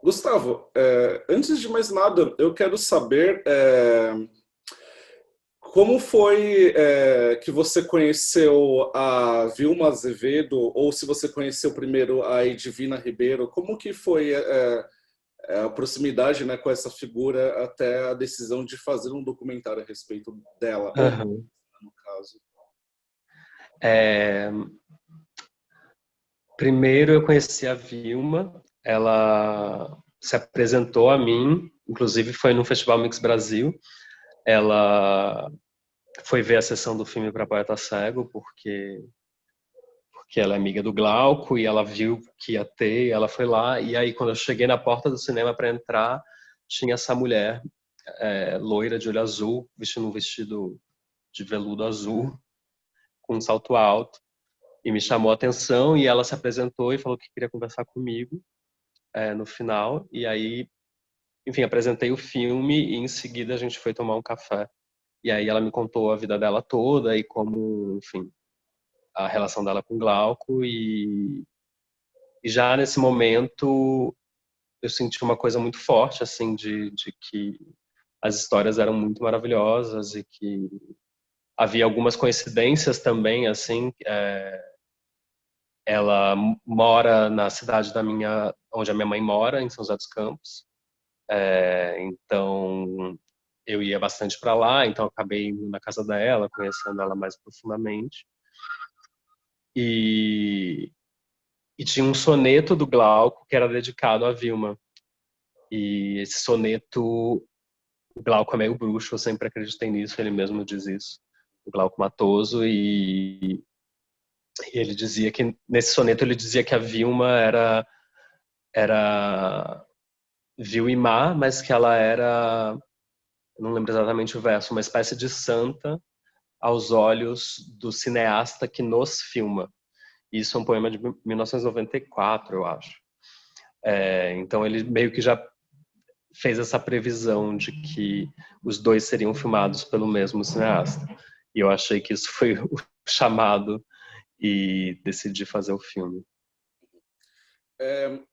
Gustavo, antes de mais nada, eu quero saber como foi que você conheceu a Vilma Azevedo, ou se você conheceu primeiro a Edivina Ribeiro, como que foi a proximidade, né, com essa figura até a decisão de fazer um documentário a respeito dela, ou Aham. no caso? É, primeiro eu conheci a Vilma, ela se apresentou a mim, inclusive foi no Festival Mix Brasil. Ela foi ver a sessão do filme para Poeta Cego, porque ela é amiga do Glauco e ela viu que ia ter, ela foi lá. E aí, quando eu cheguei na porta do cinema para entrar, tinha essa mulher, loira de olho azul, vestindo um vestido de veludo azul, com um salto alto. E me chamou a atenção e ela se apresentou e falou que queria conversar comigo no final. E aí, enfim, apresentei o filme e em seguida a gente foi tomar um café. E aí ela me contou a vida dela toda e como, enfim, a relação dela com o Glauco. E já nesse momento eu senti uma coisa muito forte, assim, de que as histórias eram muito maravilhosas e que havia algumas coincidências também, assim. Ela mora na cidade onde a minha mãe mora, em São José dos Campos. Então, eu ia bastante para lá, então acabei indo na casa dela, conhecendo ela mais profundamente. E, e tinha um soneto do Glauco que era dedicado a Vilma. E esse soneto, o Glauco é meio bruxo, eu sempre acreditei nisso, ele mesmo diz isso, o Glauco Matoso, e ele dizia que, nesse soneto, ele dizia que a Vilma era vil e má, mas que ela era, eu não lembro exatamente o verso, uma espécie de santa aos olhos do cineasta que nos filma. Isso é um poema de 1994, eu acho. Então ele meio que já fez essa previsão de que os dois seriam filmados pelo mesmo cineasta. E eu achei que isso foi o chamado e decidi fazer o filme.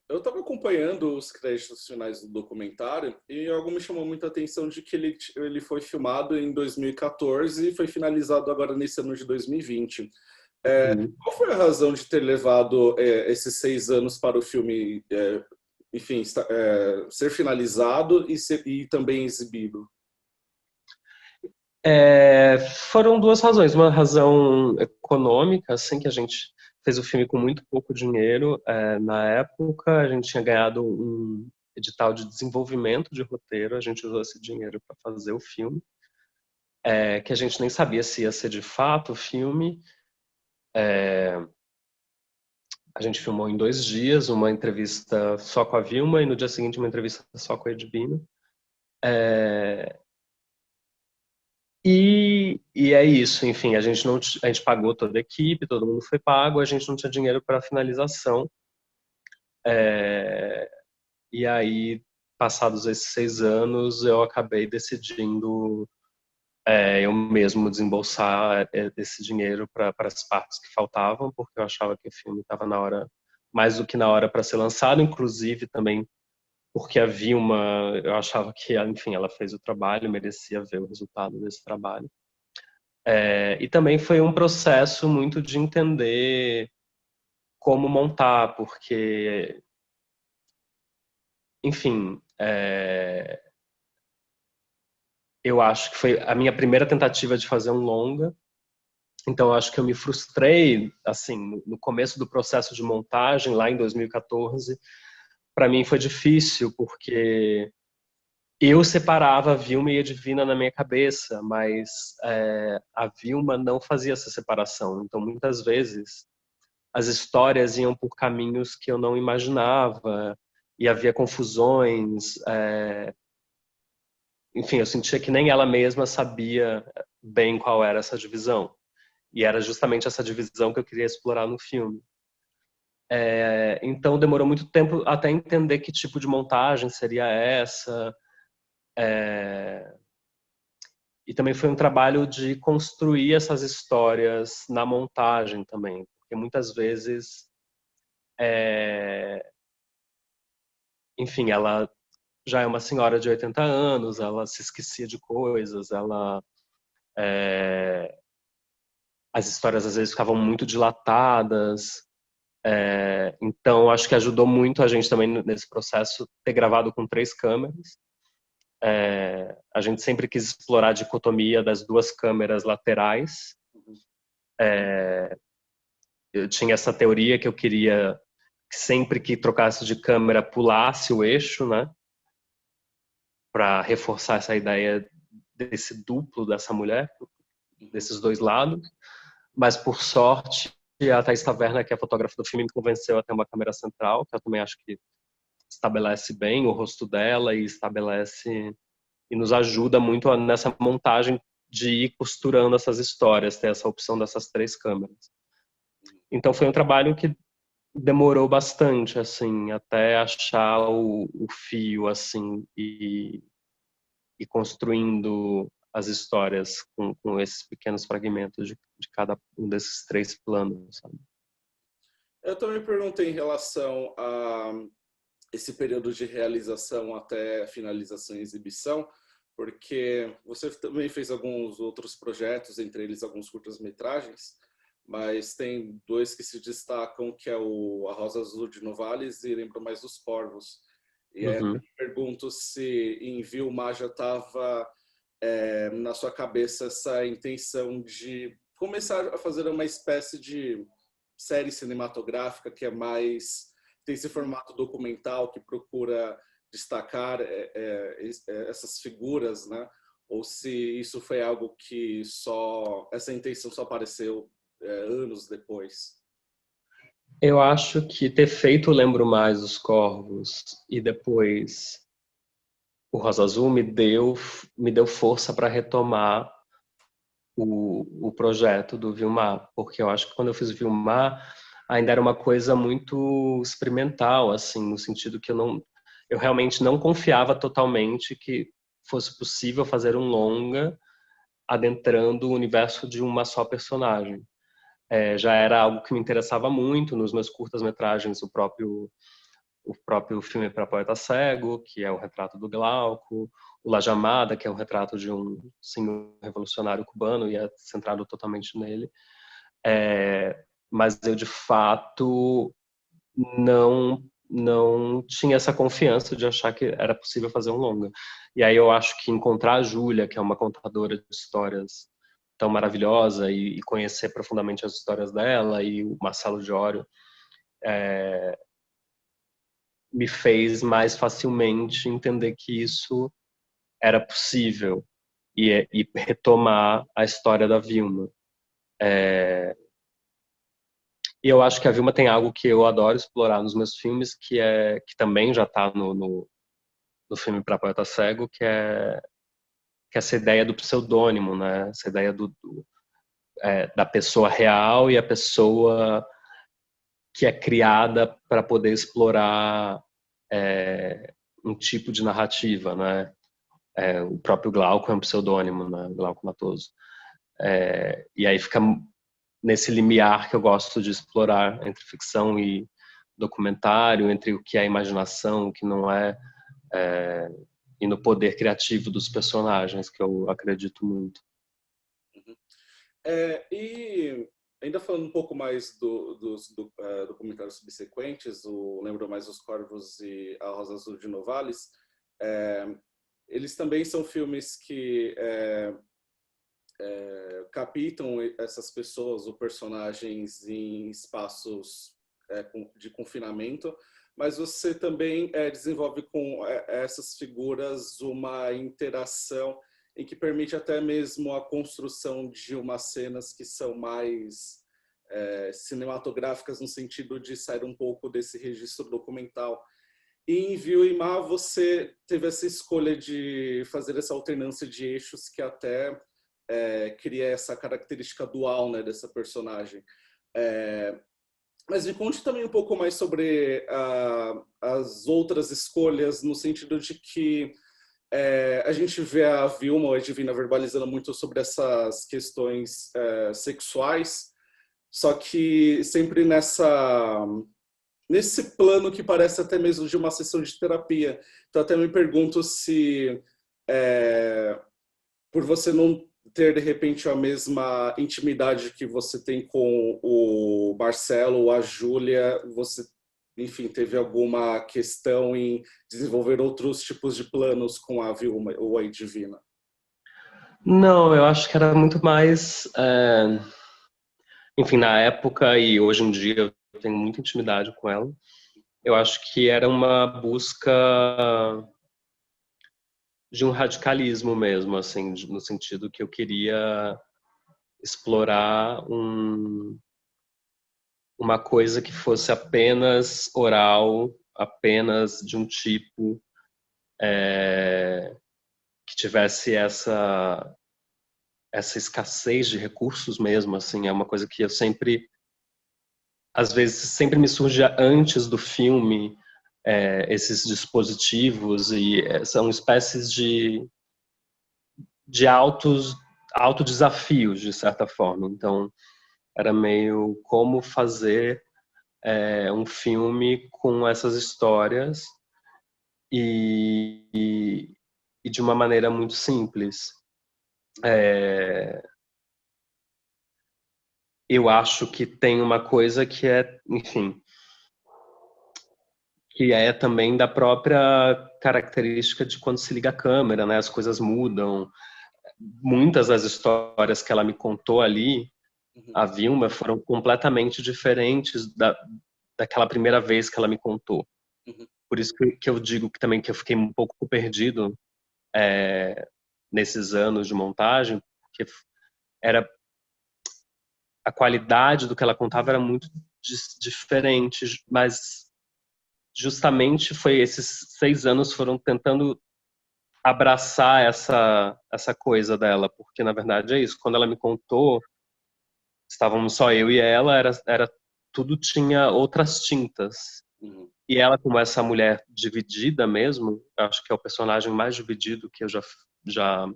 Eu estava acompanhando os créditos finais do documentário e algo me chamou muita atenção de que ele foi filmado em 2014 e foi finalizado agora nesse ano de 2020. Uhum. Qual foi a razão de ter levado esses 6 anos para o filme, enfim, ser finalizado e também exibido? Foram duas razões. Uma razão econômica, assim, que a gente fez o filme com muito pouco dinheiro. Na época, a gente tinha ganhado um edital de desenvolvimento de roteiro, a gente usou esse dinheiro para fazer o filme, que a gente nem sabia se ia ser de fato o filme. A gente filmou em 2 dias, uma entrevista só com a Vilma e no dia seguinte uma entrevista só com a Edvina. E é isso, enfim, a gente não, a gente pagou toda a equipe, todo mundo foi pago, a gente não tinha dinheiro para finalização. É, e aí, passados esses 6 anos, eu acabei decidindo eu mesmo desembolsar esse dinheiro para as partes que faltavam, porque eu achava que o filme estava na hora, mais do que na hora para ser lançado, inclusive também porque a Vilma, eu achava que, enfim, ela fez o trabalho, merecia ver o resultado desse trabalho. E também foi um processo muito de entender como montar, porque, enfim, eu acho que foi a minha primeira tentativa de fazer um longa, então eu acho que eu me frustrei, assim, no começo do processo de montagem, lá em 2014. Para mim foi difícil, porque eu separava a Vilma e a Divina na minha cabeça, mas a Vilma não fazia essa separação. Então, muitas vezes, as histórias iam por caminhos que eu não imaginava e havia confusões. Enfim, eu sentia que nem ela mesma sabia bem qual era essa divisão. E era justamente essa divisão que eu queria explorar no filme. Então demorou muito tempo até entender que tipo de montagem seria essa. E também foi um trabalho de construir essas histórias na montagem também, porque muitas vezes enfim, ela já é uma senhora de 80 anos, ela se esquecia de coisas, as histórias às vezes ficavam muito dilatadas. Então, acho que ajudou muito a gente também nesse processo ter gravado com 3 câmeras. A gente sempre quis explorar a dicotomia das 2 câmeras laterais. Eu tinha essa teoria que eu queria que sempre que trocasse de câmera pulasse o eixo, né? Para reforçar essa ideia desse duplo dessa mulher, desses 2 lados. Mas, por sorte, a Thaís Taverna, que é a fotógrafa do filme, me convenceu a ter uma câmera central, que eu também acho que estabelece bem o rosto dela e estabelece e nos ajuda muito nessa montagem de ir costurando essas histórias, ter essa opção dessas 3 câmeras. Então foi um trabalho que demorou bastante, assim, até achar o fio, assim, e construindo as histórias com esses pequenos fragmentos de cada um desses 3 planos, sabe? Eu também perguntei em relação a esse período de realização até finalização e exibição, porque você também fez alguns outros projetos, entre eles alguns curtas-metragens, mas tem 2 que se destacam, que é o A Rosa Azul de Novales e Lembro Mais dos Corvos. E aí eu Uhum. pergunto se em Vilmar já estava na sua cabeça essa intenção de começar a fazer uma espécie de série cinematográfica que é mais tem esse formato documental que procura destacar essas figuras, né? Ou se isso foi algo que só essa intenção só apareceu anos depois. Eu acho que ter feito Lembro Mais dos Corvos e depois o Rosa Azul me deu força para retomar o projeto do Vilmar, porque eu acho que quando eu fiz o Vilmar ainda era uma coisa muito experimental, assim, no sentido que eu realmente não confiava totalmente que fosse possível fazer um longa adentrando o universo de uma só personagem. Já era algo que me interessava muito nos meus curtas-metragens, o próprio filme para Poeta Cego, que é o retrato do Glauco, o La Jamada, que é o retrato de um senhor revolucionário cubano e é centrado totalmente nele. Mas eu, de fato, não tinha essa confiança de achar que era possível fazer um longa. E aí eu acho que encontrar a Júlia, que é uma contadora de histórias tão maravilhosa, e conhecer profundamente as histórias dela, e o Marcelo Diório, me fez mais facilmente entender que isso era possível e retomar a história da Vilma. E eu acho que a Vilma tem algo que eu adoro explorar nos meus filmes, que também já está no filme Para Poeta Cego, que é essa ideia do pseudônimo, né? Essa ideia da pessoa real e a pessoa que é criada para poder explorar um tipo de narrativa, né? O próprio Glauco é um pseudônimo, né? Glauco Matoso. E aí fica nesse limiar que eu gosto de explorar entre ficção e documentário, entre o que é imaginação, o que não é, e no poder criativo dos personagens, que eu acredito muito. E ainda falando um pouco mais dos documentários subsequentes, o Lembro Mais dos Corvos e A Rosa Azul de Novales, eles também são filmes que captam essas pessoas ou personagens em espaços de confinamento, mas você também desenvolve com essas figuras uma interação em que permite até mesmo a construção de umas cenas que são mais cinematográficas no sentido de sair um pouco desse registro documental. E em Viu e Mar você teve essa escolha de fazer essa alternância de eixos que até cria essa característica dual, né, dessa personagem. Mas me conte também um pouco mais sobre as outras escolhas, no sentido de que a gente vê a Vilma, a Divina, verbalizando muito sobre essas questões sexuais, só que sempre nesse plano que parece até mesmo de uma sessão de terapia. Então até me pergunto se por você não ter de repente a mesma intimidade que você tem com o Marcelo ou a Júlia, você, enfim, teve alguma questão em desenvolver outros tipos de planos com a Vilma ou a Edvina? Não, eu acho que era muito mais, enfim, na época e hoje em dia eu tenho muita intimidade com ela. Eu acho que era uma busca de um radicalismo mesmo, assim, no sentido que eu queria explorar uma coisa que fosse apenas oral, apenas de um tipo, que tivesse essa escassez de recursos mesmo, assim, é uma coisa que eu sempre, às vezes, sempre me surge antes do filme, esses dispositivos e são espécies de autodesafios, de certa forma. Então, era meio como fazer um filme com essas histórias e de uma maneira muito simples. Eu acho que tem uma coisa que é, enfim, que é também da própria característica de quando se liga a câmera, né? As coisas mudam. Muitas das histórias que ela me contou ali, Uhum, a Vilma, foram completamente diferentes daquela primeira vez que ela me contou. uhum, Por isso que eu digo que também que eu fiquei um pouco perdido nesses anos de montagem, porque era a qualidade do que ela contava era muito diferente, mas justamente foi esses 6 anos foram tentando abraçar essa coisa dela, porque na verdade é isso. Quando ela me contou, estávamos só eu e ela, era tudo tinha outras tintas. uhum, E ela, como essa mulher dividida mesmo, acho que é o personagem mais dividido que eu já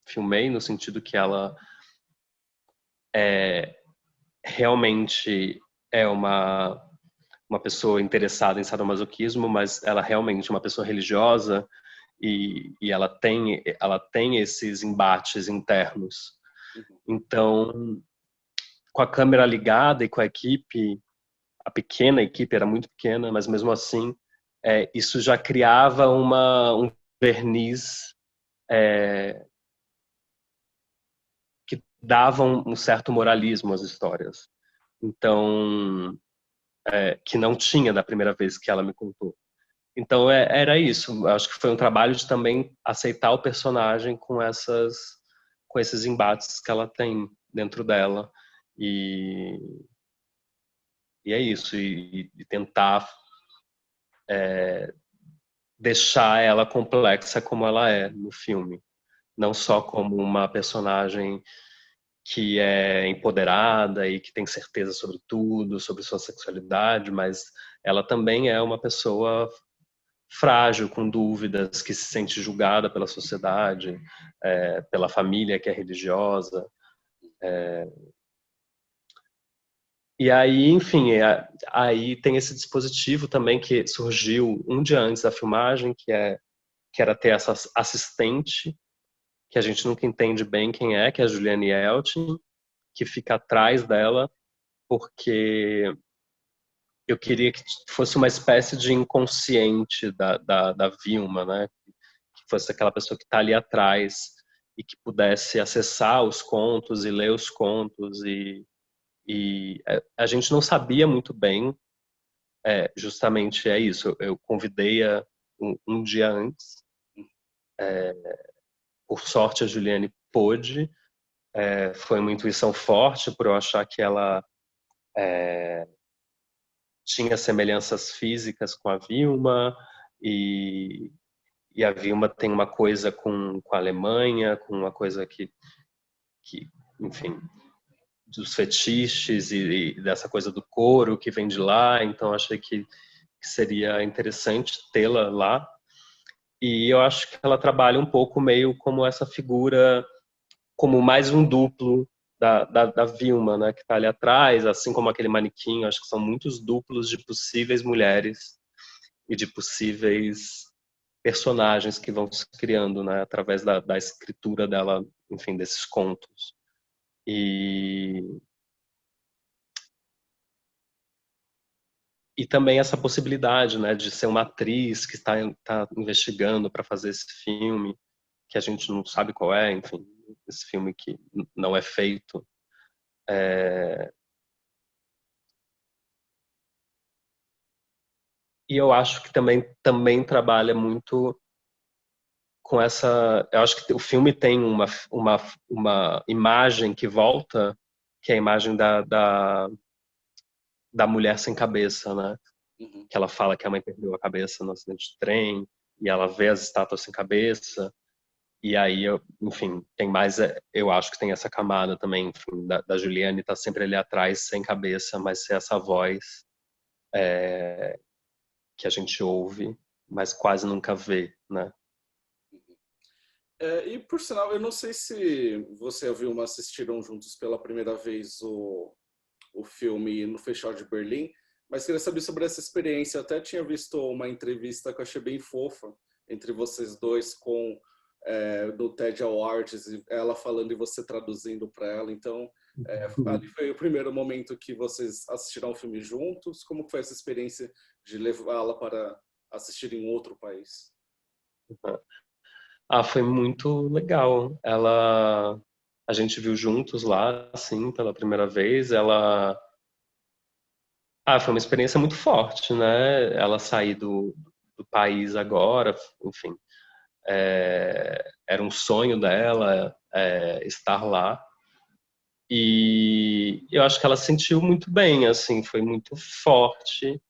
filmei, no sentido que ela realmente é uma pessoa interessada em sadomasoquismo, mas ela realmente é uma pessoa religiosa e ela tem esses embates internos. uhum, Então, com a câmera ligada e com a equipe, a pequena equipe era muito pequena, mas mesmo assim, isso já criava um verniz que dava um certo moralismo às histórias. Então, que não tinha da primeira vez que ela me contou. Então era isso. Acho que foi um trabalho de também aceitar o personagem com esses embates que ela tem dentro dela e, e é isso. E tentar deixar ela complexa como ela é no filme, não só como uma personagem que é empoderada e que tem certeza sobre tudo, sobre sua sexualidade, mas ela também é uma pessoa frágil, com dúvidas, que se sente julgada pela sociedade, pela família que é religiosa. E aí, enfim, aí tem esse dispositivo também que surgiu um dia antes da filmagem, que era ter essa assistente, que a gente nunca entende bem quem é, que é a Juliane Elting, que fica atrás dela, porque eu queria que fosse uma espécie de inconsciente da Vilma, né? Que fosse aquela pessoa que está ali atrás e que pudesse acessar os contos e ler os contos e a gente não sabia muito bem, justamente é isso. Eu convidei-a um dia antes, por sorte a Juliane pôde, foi uma intuição forte por eu achar que ela tinha semelhanças físicas com a Vilma e, e a Vilma tem uma coisa com a Alemanha, com uma coisa que enfim, dos fetiches e dessa coisa do couro que vem de lá, então achei que seria interessante tê-la lá. E eu acho que ela trabalha um pouco meio como essa figura, como mais um duplo da Vilma, né, que está ali atrás, assim como aquele manequim. Acho que são muitos duplos de possíveis mulheres e de possíveis personagens que vão se criando, né, através da escritura dela, enfim, desses contos. E também essa possibilidade, né, de ser uma atriz que está investigando para fazer esse filme, que a gente não sabe qual é, enfim, esse filme que não é feito. E eu acho que também trabalha muito com essa... Eu acho que o filme tem uma imagem que volta, que é a imagem da mulher sem cabeça, né? Uhum. Que ela fala que a mãe perdeu a cabeça no acidente de trem, e ela vê as estátuas sem cabeça, e aí, enfim, tem mais... Eu acho que tem essa camada também, enfim, da Juliane tá sempre ali atrás, sem cabeça, mas ser essa voz que a gente ouve, mas quase nunca vê, né? E por sinal, eu não sei se você e a Vilma assistiram juntos pela primeira vez o filme no Festival de Berlim, mas queria saber sobre essa experiência. Eu até tinha visto uma entrevista que eu achei bem fofa entre vocês dois do TED Awards, e ela falando e você traduzindo para ela. Então, ali foi o primeiro momento que vocês assistiram o filme juntos. Como foi essa experiência de levá-la para assistir em outro país? Ah, foi muito legal. A gente viu juntos lá, assim, pela primeira vez. Foi uma experiência muito forte, né? Ela sair do país agora, enfim, era um sonho dela, estar lá. E eu acho que ela sentiu muito bem, assim, foi muito forte.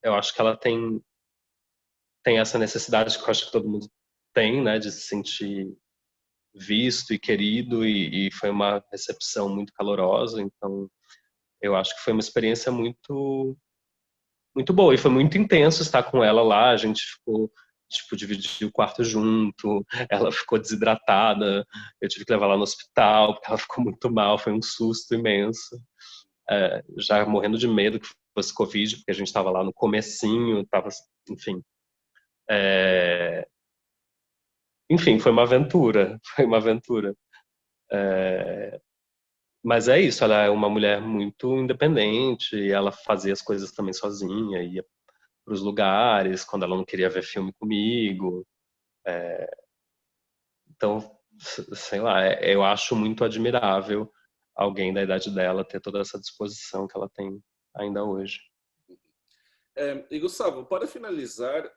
Eu acho que ela tem essa necessidade que eu acho que todo mundo tem, né, de se sentir visto e querido, e foi uma recepção muito calorosa. Então eu acho que foi uma experiência muito boa, e foi muito intenso estar com ela lá. A gente ficou, tipo, dividiu o quarto junto, ela ficou desidratada, eu tive que levar ela no hospital porque ela ficou muito mal, foi um susto imenso, já morrendo de medo que fosse Covid, porque a gente estava lá no comecinho, tava, enfim, enfim, foi uma aventura, foi uma aventura. Mas é isso, ela é uma mulher muito independente, ela fazia as coisas também sozinha, ia para os lugares quando ela não queria ver filme comigo. Então, sei lá, eu acho muito admirável alguém da idade dela ter toda essa disposição que ela tem ainda hoje. E Gustavo, para finalizar,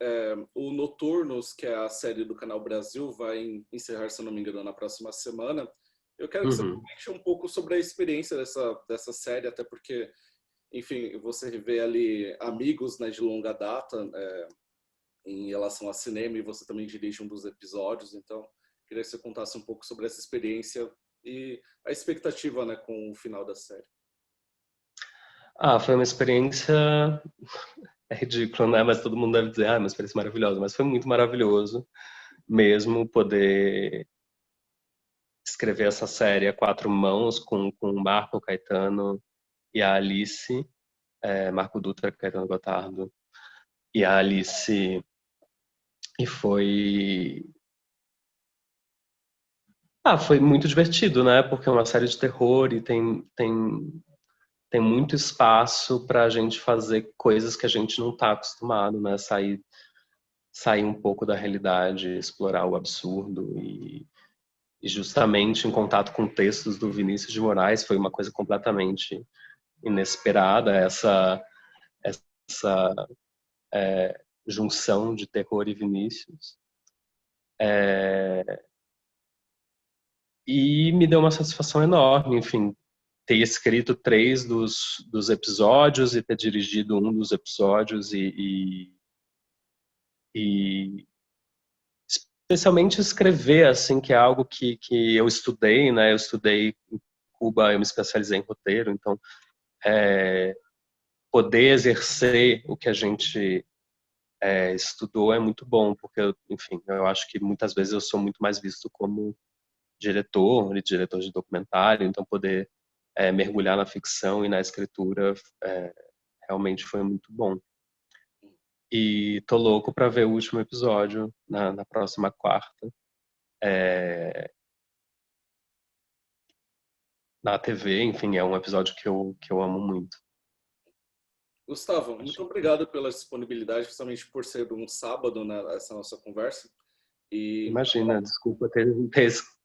o Noturnos, que é a série do Canal Brasil, vai encerrar, se não me engano, na próxima semana. Eu quero que você Uhum. comente um pouco sobre a experiência dessa série, até porque, enfim, você vê ali amigos, né, de longa data, em relação a cinema, e você também dirige um dos episódios. Então queria que você contasse um pouco sobre essa experiência e a expectativa, né, com o final da série. Foi uma experiência... É ridículo, né? Mas todo mundo deve dizer, uma experiência maravilhosa. Mas foi muito maravilhoso mesmo poder escrever essa série a quatro mãos com o Marco Caetano e a Alice, Marco Dutra, Caetano Gotardo e a Alice. E foi muito divertido, né? Porque é uma série de terror e tem muito espaço para a gente fazer coisas que a gente não está acostumado, né? Sair um pouco da realidade, explorar o absurdo, e justamente em contato com textos do Vinícius de Moraes foi uma coisa completamente inesperada, essa junção de terror e Vinícius. E me deu uma satisfação enorme, enfim, ter escrito 3 dos episódios e ter dirigido um dos episódios, e especialmente escrever, assim, que é algo que eu estudei, né? Eu estudei em Cuba, eu me especializei em roteiro, então poder exercer o que a gente estudou é muito bom, porque, enfim, eu acho que muitas vezes eu sou muito mais visto como diretor, e diretor de documentário, então poder mergulhar na ficção e na escritura realmente foi muito bom. E tô louco para ver o último episódio na próxima quarta. Na TV, enfim, é um episódio que eu amo muito. Gustavo, muito obrigado pela disponibilidade, principalmente por ser um sábado, né, essa nossa conversa. E Imagina, desculpa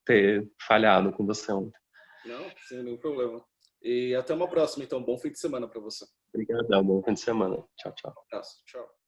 ter falhado com você ontem. não, sem nenhum problema. E até uma próxima, então. Bom fim de semana para você. Obrigadão, bom fim de semana. Tchau, tchau. Um abraço. Tchau.